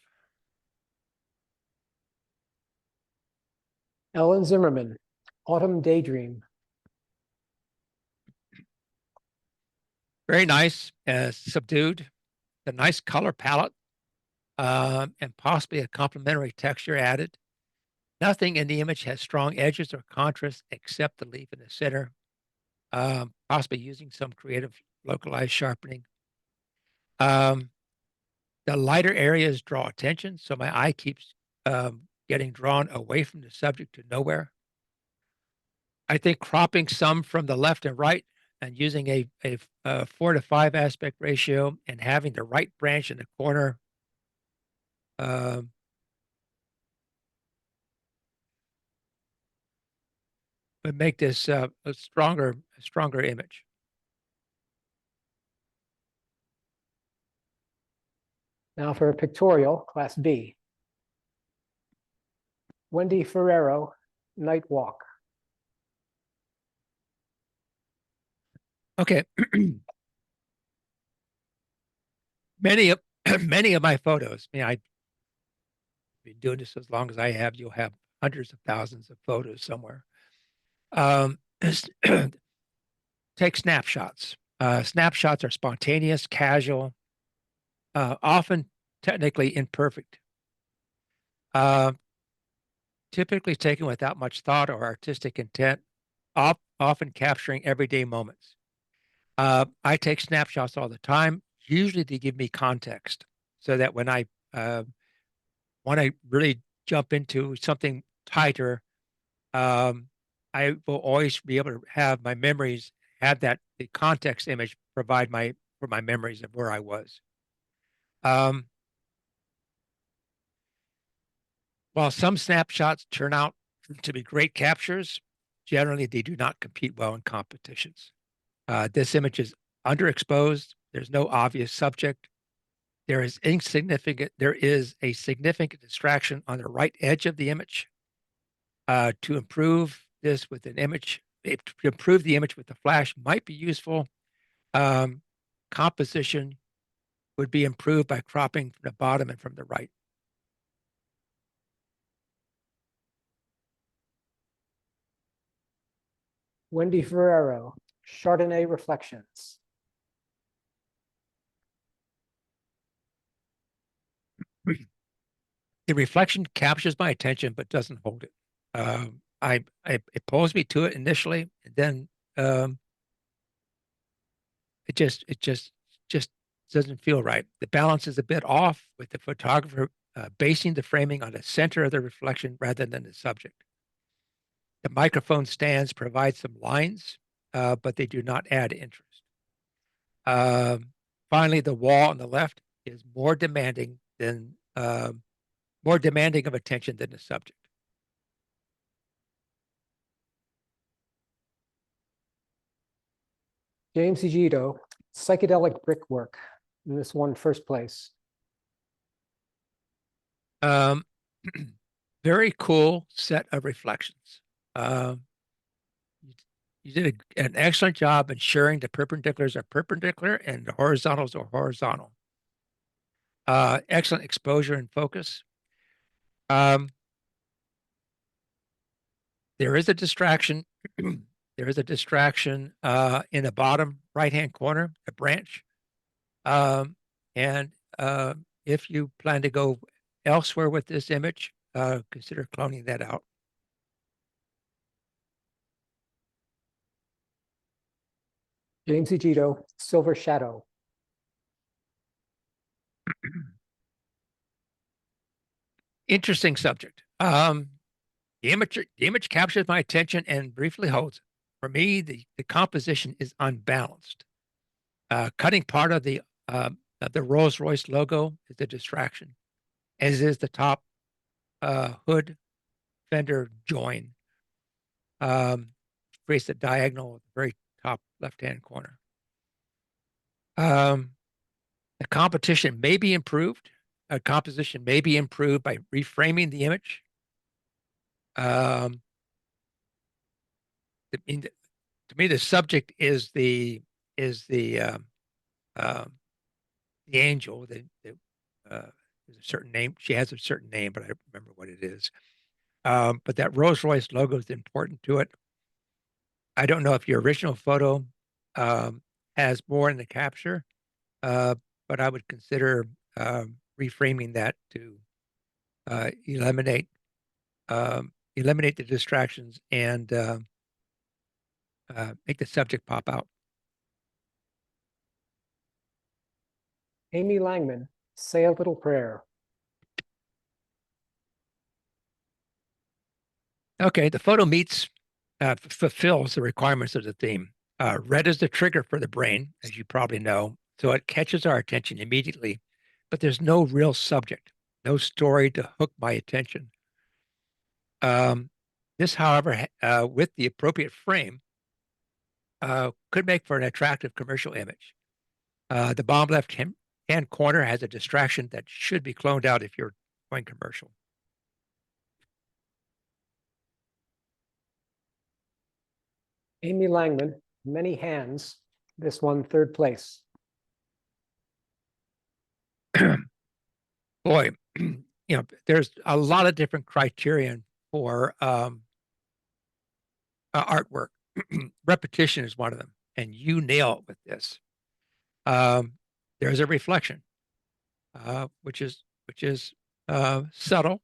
Speaker 2: Ellen Zimmerman, Autumn Daydream.
Speaker 3: Very nice, subdued, a nice color palette, and possibly a complementary texture added. Nothing in the image has strong edges or contrast except the leaf in the center, possibly using some creative localized sharpening. The lighter areas draw attention, so my eye keeps getting drawn away from the subject to nowhere. I think cropping some from the left and right and using a 4:5 aspect ratio and having the right branch in the corner would make this a stronger image.
Speaker 2: Now for a pictorial, Class B. Wendy Ferrero, Night Walk.
Speaker 3: Okay. many of many of my photos, I mean, I've been doing this as long as I have, you'll have hundreds of thousands of photos somewhere. Take snapshots. Snapshots are spontaneous, casual, often technically imperfect. Typically taken without much thought or artistic intent, often capturing everyday moments. I take snapshots all the time, usually to give me context, so that when I want to really jump into something tighter, I will always be able to have my memories have the context image provide for my memories of where I was. While some snapshots turn out to be great captures, generally they do not compete well in competitions. This image is underexposed. There's no obvious subject. There is a significant distraction on the right edge of the image. To improve this with an image, to improve the image with the flash might be useful. Composition would be improved by cropping from the bottom and from the right.
Speaker 2: Wendy Ferrero, Chardonnay Reflections.
Speaker 3: The reflection captures my attention but doesn't hold it. It pulls me to it initially, and then it just doesn't feel right. The balance is a bit off, with the photographer basing the framing on the center of the reflection rather than the subject. The microphone stands provide some lines, but they do not add interest. Finally, the wall on the left is more demanding of attention than the subject.
Speaker 2: James Egito, Psychedelic Brickwork. In this one, first place.
Speaker 3: Very cool set of reflections. You did an excellent job ensuring the perpendiculars are perpendicular and the horizontals are horizontal. Excellent exposure and focus. There is a distraction. There is a distraction in the bottom right-hand corner, a branch. And if you plan to go elsewhere with this image, consider cloning that out.
Speaker 2: James Egito, Silver Shadow.
Speaker 3: Interesting subject. The image captures my attention and briefly holds it. For me, the composition is unbalanced. Cutting part of the Rolls-Royce logo is a distraction, as is the top hood fender join. Creates a diagonal at the very top left-hand corner. The competition may be improved. Composition may be improved by reframing the image. To me, the subject is the um, the angel. There's a certain name. She has a certain name, but I don't remember what it is. But that Rolls Royce logo is important to it. I don't know if your original photo um, has more in the capture, uh, but I would consider reframing that to eliminate eliminate the distractions and make the subject pop out.
Speaker 2: Amy Langman, Say a Little Prayer.
Speaker 3: Okay, the photo fulfills the requirements of the theme. Red is the trigger for the brain, as you probably know, so it catches our attention immediately, but there's no real subject, no story to hook my attention. This, however, with the appropriate frame, could make for an attractive commercial image. The bottom left-hand corner has a distraction that should be cloned out if you're going commercial.
Speaker 2: Amy Langman, Many Hands. This one, third place.
Speaker 3: Boy, there's a lot of different criterion for artwork. Repetition is one of them, and you nail it with this. There's a reflection, which is subtle,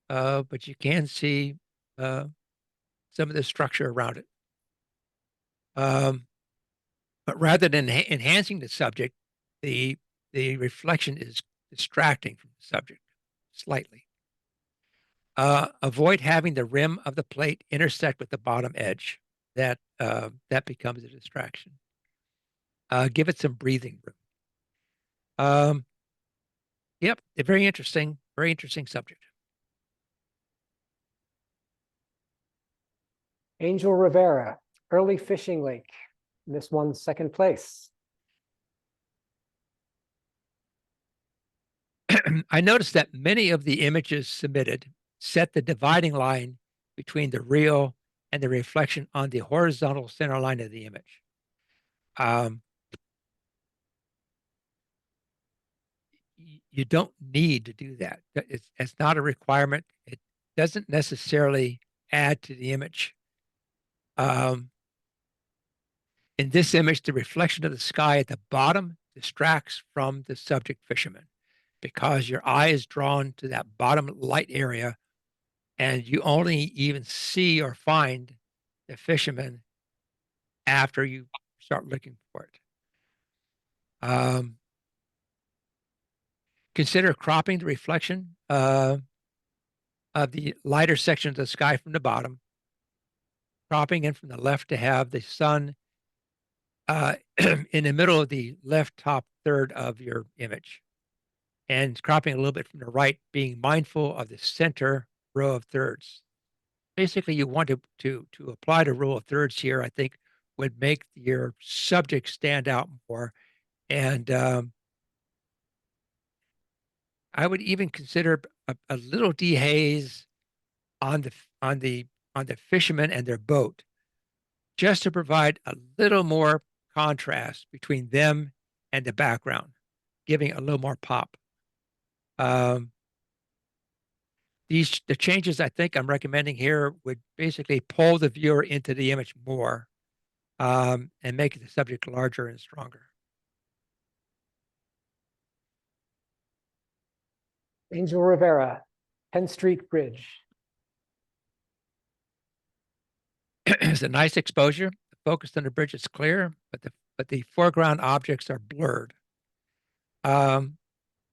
Speaker 3: but you can see some of the structure around it. But rather than enhancing the subject, the reflection is distracting from the subject slightly. Avoid having the rim of the plate intersect with the bottom edge. That becomes a distraction. Give it some breathing room. Yep, a very interesting subject.
Speaker 2: Angel Rivera, Early Fishing Lake. This one, second place.
Speaker 3: I noticed that many of the images submitted set the dividing line between the real and the reflection on the horizontal center line of the image. You don't need to do that. It's not a requirement. It doesn't necessarily add to the image. In this image, the reflection of the sky at the bottom distracts from the subject fisherman because your eye is drawn to that bottom light area and you only even see or find the fisherman after you start looking for it. Consider cropping the reflection of the lighter section of the sky from the bottom, cropping in from the left to have the sun in the middle of the left top third of your image, and cropping a little bit from the right, being mindful of the center row of thirds. Basically, you want to apply the rule of thirds here, I think would make your subject stand out more. And I would even consider a little dehaze on the fishermen and their boat, just to provide a little more contrast between them and the background, giving a little more pop. The changes I think I'm recommending here would basically pull the viewer into the image more and make the subject larger and stronger.
Speaker 2: Angel Rivera, 10th Street Bridge.
Speaker 3: It's a nice exposure. The focus on the bridge is clear, but the foreground objects are blurred.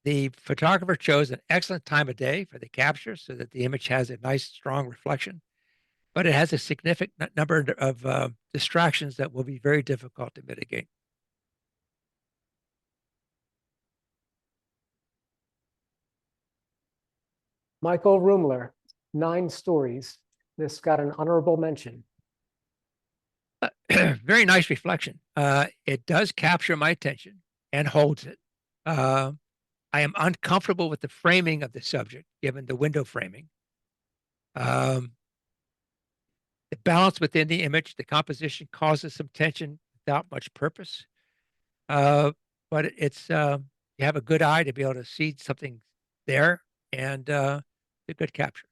Speaker 3: The photographer chose an excellent time of day for the capture so that the image has a nice, strong reflection, but it has a significant number of distractions that will be very difficult to mitigate.
Speaker 2: Michael Rumler, 9 Stories. This got an honorable mention.
Speaker 3: Very nice reflection. It does capture my attention and holds it. Uh, I am uncomfortable with the framing of the subject, given the window framing. Um, the balance within the image, the composition causes some tension without much purpose. But you have a good eye to be able to see something there, and a good capture.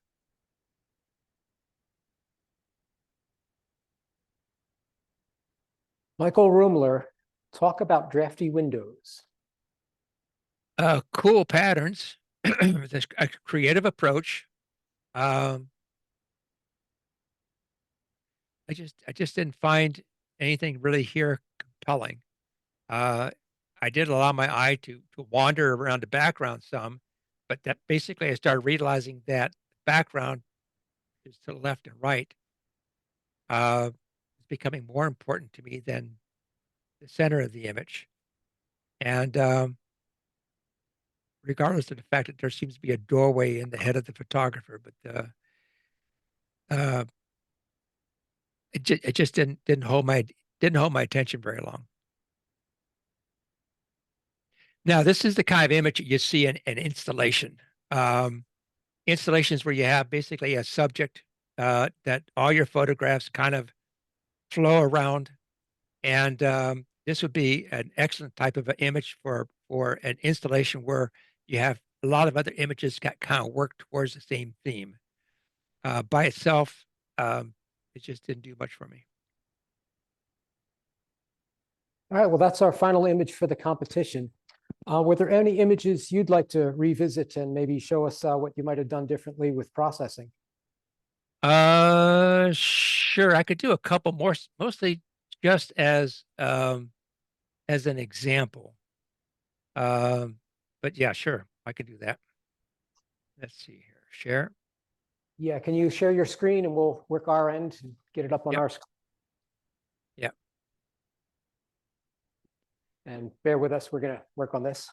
Speaker 2: Michael Rumler, talk about drafty windows.
Speaker 3: Cool patterns, this a creative approach. Um, I just didn't find anything really here compelling. Uh, I did allow my eye to wander around the background some, but that basically I started realizing that the background is to the left and right. Is becoming more important to me than the center of the image. And regardless of the fact that there seems to be a doorway in the head of the photographer, but uh, it just didn't hold my attention very long. Now, this is the kind of image you see in an installation. Um, Installations where you have basically a subject that all your photographs kind of flow around, and this would be an excellent type of an image for an installation where you have a lot of other images that kind of work towards the same theme. By itself, it just didn't do much for me.
Speaker 2: All right, well, that's our final image for the competition. Were there any images you'd like to revisit and maybe show us what you might have done differently with processing?
Speaker 3: Sure. I could do a couple more, mostly just as an example. But yeah, sure, I could do that. Let's see here. Share.
Speaker 2: Yeah, can you share your screen and we'll work our end and get it up on
Speaker 3: Yep.
Speaker 2: our screen?
Speaker 3: Yep.
Speaker 2: And bear with us, we're going to work on this.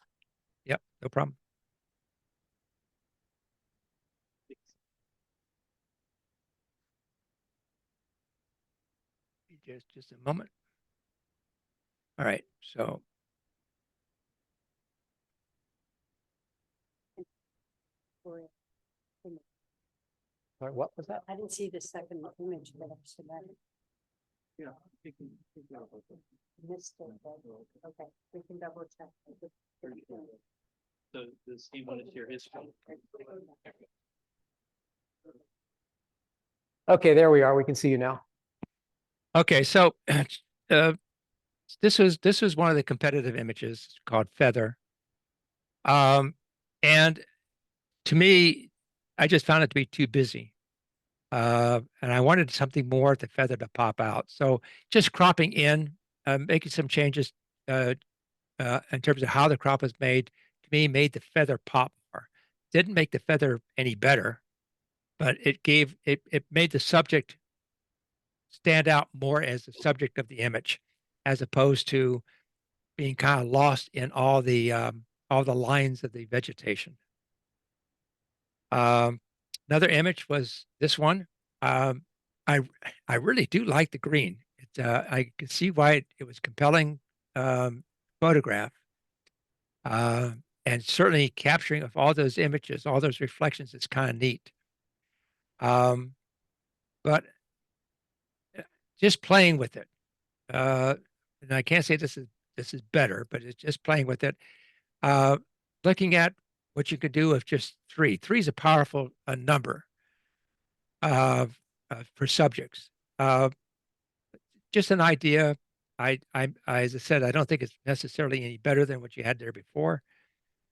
Speaker 3: Yep, no problem. Just a moment. All right, so
Speaker 2: All right, what was that?
Speaker 6: I didn't see the second image that I submitted.
Speaker 5: Yeah.
Speaker 6: Missed it, but, okay, we can double check.
Speaker 7: So the same one is your history.
Speaker 2: Okay, there we are. We can see you now.
Speaker 3: okay, so this was one of the competitive images called Feather. And to me, I just found it to be too busy. And I wanted something more at the feather to pop out. So just cropping in, making some changes in terms of how the crop is made, to me, made the feather pop more. Didn't make the feather any better, but it made the subject stand out more as the subject of the image, as opposed to being kind of lost in all the lines of the vegetation. Another image was this one. Um, I I really do like the green. I can see why it was compelling photograph, uh, and certainly capturing of all those images, all those reflections. It's kind of neat. Um, but just playing with it, and I can't say this is better, but it's just playing with it. Uh, Looking at what you could do with just three. Three is a powerful number for subjects. Just an idea. As I said, I don't think it's necessarily any better than what you had there before,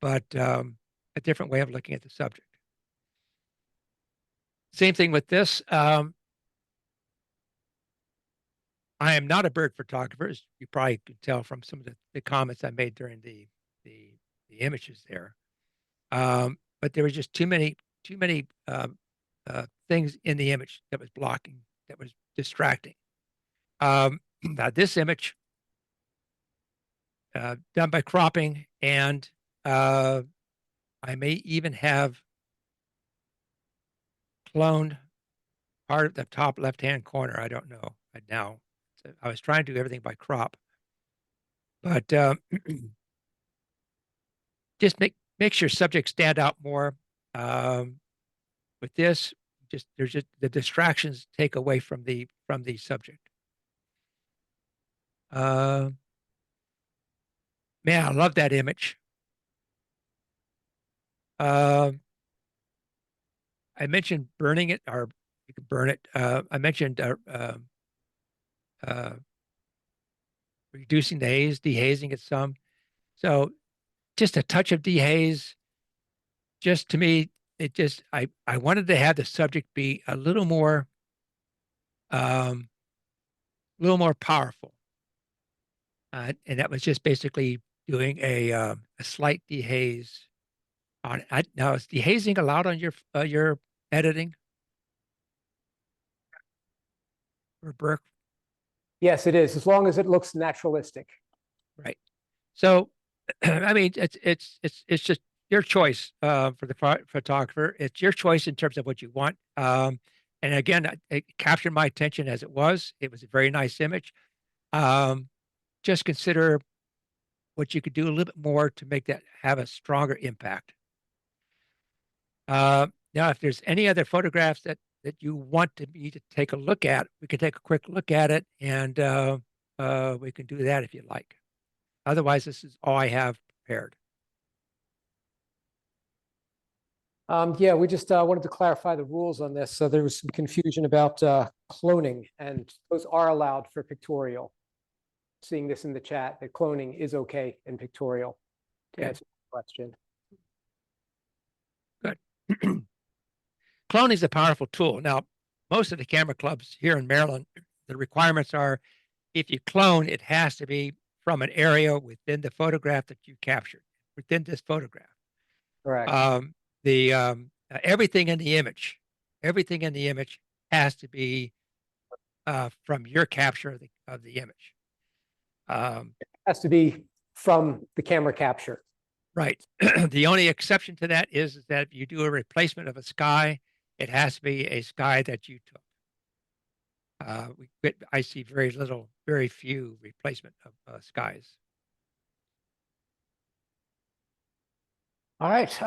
Speaker 3: but a different way of looking at the subject. Same thing with this. I am not a bird photographer, as you probably could tell from some of the comments I made during the images there. But there was just too many things in the image that was blocking, that was distracting. Now this image, done by cropping, and I may even have cloned part of the top left-hand corner. I don't know right now. I was trying to do everything by crop, but just makes your subject stand out more. With this, there's just the distractions take away from the subject. Man, I love that image. I mentioned burning it, or you can burn it. I mentioned uh, reducing the haze, dehazing it some. So just a touch of dehaze, just to me, I wanted to have the subject be um, a little more powerful. And that was just basically doing a slight dehaze on it. Now, is dehazing allowed on your editing or Burke?
Speaker 2: Yes, it is, as long as it looks naturalistic.
Speaker 3: Right. So, I mean, it's just your choice for the photographer. It's your choice in terms of what you want. And again, it captured my attention as it was. It was a very nice image. Just consider what you could do a little bit more to make that have a stronger impact. Now, if there's any other photographs that you want me to take a look at, we can take a quick look at it, and we can do that if you like. Otherwise, this is all I have prepared.
Speaker 2: Yeah, we just wanted to clarify the rules on this. So there was some confusion about cloning, and those are allowed for pictorial. Seeing this in the chat, that cloning is okay in pictorial. To
Speaker 3: Okay.
Speaker 2: answer the question.
Speaker 3: Good. Cloning is a powerful tool. Now, most of the camera clubs here in Maryland, the requirements are if you clone, it has to be from an area within the photograph that you captured, within this photograph.
Speaker 2: Correct.
Speaker 3: Everything in the image, has to be from your capture of the image.
Speaker 2: Has to be from the camera capture.
Speaker 3: Right. The only exception to that is that if you do a replacement of a sky, it has to be a sky that you took. I see very few replacement of skies.
Speaker 2: All right.